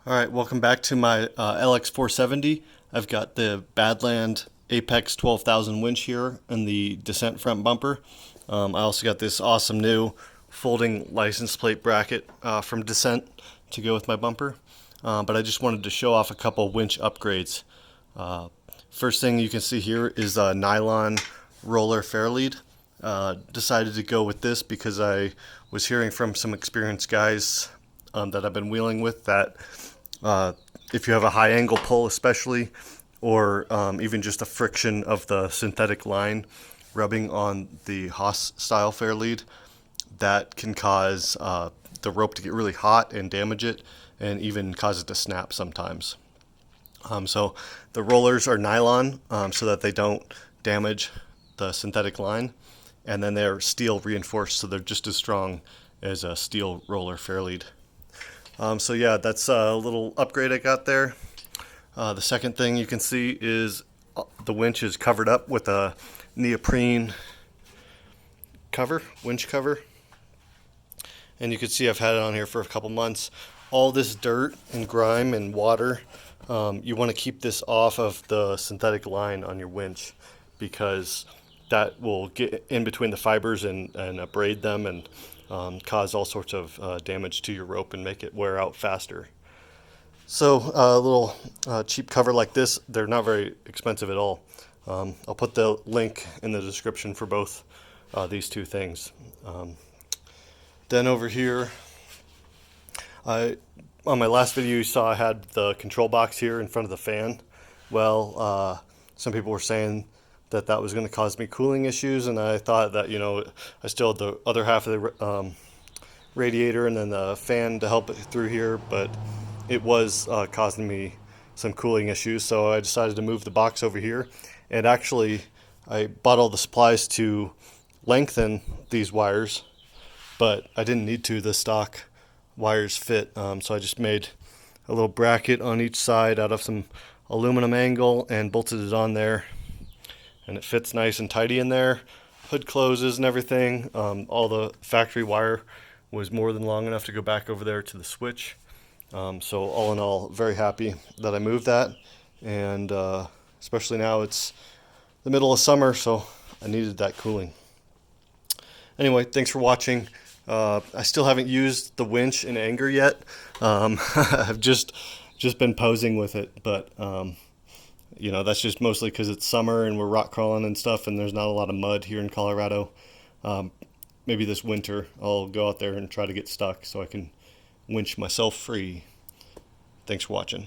Alright, welcome back to my LX470. I've got the Badland Apex 12,000 winch here and the descent front bumper. I also got this awesome new folding license plate bracket from Descent to go with my bumper. But I just wanted to show off a couple winch upgrades. First thing you can see here is a nylon roller fairlead. Decided to go with this because I was hearing from some experienced guys that I've been wheeling with that if you have a high angle pull especially, or even just a friction of the synthetic line rubbing on the Haas style fair lead, that can cause the rope to get really hot and damage it, and even cause it to snap sometimes. So the rollers are nylon so that they don't damage the synthetic line, and then they're steel reinforced so they're just as strong as a steel roller fair lead. So yeah, that's a little upgrade I got there. The second thing you can see is the winch is covered up with a neoprene cover, winch cover. And you can see I've had it on here for a couple months. All this dirt and grime and water, you want to keep this off of the synthetic line on your winch, because that will get in between the fibers and abrade them and cause all sorts of damage to your rope and make it wear out faster. So a little cheap cover like this, they're not very expensive at all. I'll put the link in the description for both these two things. Then over here, on my last video you saw I had the control box here in front of the fan. Well, some people were saying that was going to cause me cooling issues, and I thought that, you know, I still had the other half of the radiator and then the fan to help it through here, but it was causing me some cooling issues, so I decided to move the box over here. And actually I bought all the supplies to lengthen these wires, but I didn't need to. The stock wires fit, so I just made a little bracket on each side out of some aluminum angle and bolted it on there, and it fits nice and tidy in there. Hood closes and everything. All the factory wire was more than long enough to go back over there to the switch. So all in all, very happy that I moved that, and especially now it's the middle of summer, so I needed that cooling. Anyway, thanks for watching. I still haven't used the winch in anger yet. I've just been posing with it, but you know, that's just mostly because it's summer and we're rock crawling and stuff, and there's not a lot of mud here in Colorado. Maybe this winter I'll go out there and try to get stuck so I can winch myself free. Thanks for watching.